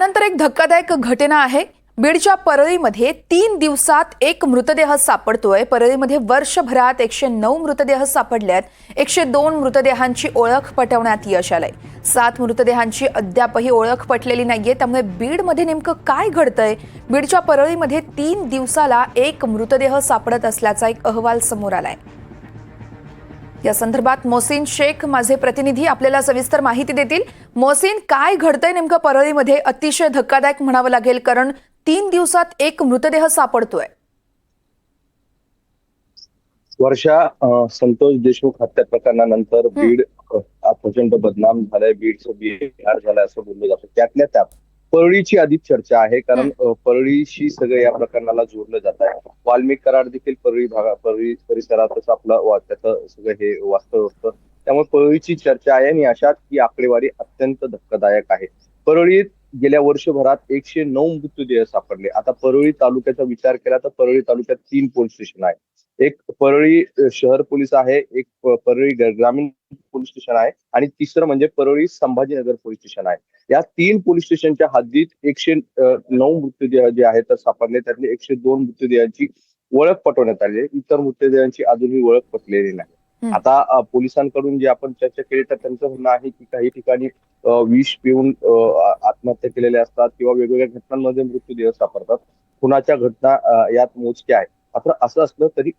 नंतर एक धक्कादायक घटना आहे। बीडच्या परळीमध्ये 3 दिवसात एक मृतदेह सापडतोय। परळीमध्ये वर्षभरात 109 मृतदेह सापडल्यात। 102 मृतदेहांची ओळख पटवण्यात यश आलंय। 7 मृतदेहांची अद्यापही ओळख पटलेली नाहीये। त्यामुळे बीडमध्ये नेमकं काय घडतंय? बीडच्या परळीमध्ये 3 दिवसाला एक मृतदेह सापडत असल्याचा एक अहवाल समोर आलाय। या संदर्भात मोहसिन शेख माझे प्रतिनिधी आपल्याला सविस्तर माहिती देतील। मोहसिन, काय घडतंय नेमकं परळीमध्ये? अतिशय धक्कादायक म्हणावं लागेल, कारण 3 दिवसात एक मृतदेह सापडतोय। वर्षा संतोष देशमुख हत्या प्रकरणानंतर बीड प्रचंड बदनाम झालंय, बीडचं बिहार झालंय असं बोललं जातं। त्यातल्या त्यात परळीची अधिक चर्चा आहे, कारण परळीशी सगळं या प्रकरणाला जोडलं जात आहे। वाल्मिक कराड देखील परळी परिसरातच आपलं त्याचं सगळं हे वास्तव होतं, त्यामुळे परळीची चर्चा आहे आणि अशात ही आकडेवारी अत्यंत धक्कादायक आहे। परळीत गेल्या वर्षभरात 109 मृतदेह सापडले। आता परळी तालुक्याचा विचार केला तर परळी तालुक्यात 3 पोलीस स्टेशन आहे। एक परळी शहर पोलीस आहे, एक परळी ग्रामीण पोलीस स्टेशन आहे आणि तिसरं म्हणजे परळी संभाजीनगर पोलीस स्टेशन आहे। या 3 पोलीस स्टेशनच्या हद्दीत 109 मृतदेह जे आहेत तर सापडले। त्यातले 102 मृतदेहांची ओळख पटवण्यात आली, इतर मृतदेहांची अजूनही ओळख पटलेली नाही। आता पोलिसांकडून जे आपण चर्चा केली तर त्यांचं म्हणणं आहे की काही ठिकाणी विष पिऊन आत्महत्या केलेल्या असतात किंवा वेगवेगळ्या घटनांमध्ये मृतदेह सापडतात। खुनाच्या घटना यात मोजक्या आहेत। मात्र असं असलं तरी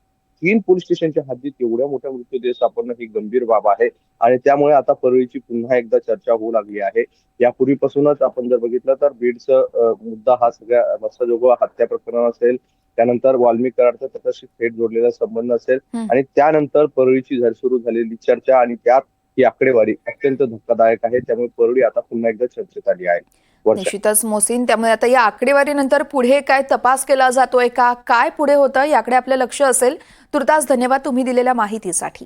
3 पोलीस स्टेशनच्या हद्दीत एवढ्या मोठ्या मृतदेह सापडणं ही गंभीर बाब आहे आणि त्यामुळे आता परळीची पुन्हा एकदा चर्चा होऊ लागली आहे। यापूर्वीपासूनच आपण जर बघितलं तर बीडचं मुद्दा हा सगळ्या मत्स्यजोग हत्या प्रकरण असेल, त्यानंतर वाल्मिक कराडचा त्याच्याशी थेट जोडलेला संबंध असेल आणि त्यानंतर परळीची सुरू झालेली चर्चा आणि त्यात ही आकडेवारी अत्यंत धक्कादायक आहे। त्यामुळे परळी आता पुन्हा एकदा चर्चेत आली आहे। निश्चितच मोहसिन, त्यामुळे आता या आकडेवारीनंतर पुढे काय तपास केला जातोय का, काय पुढे होतं याकडे आपलं लक्ष असेल। तुर्तास धन्यवाद तुम्ही दिलेल्या माहितीसाठी।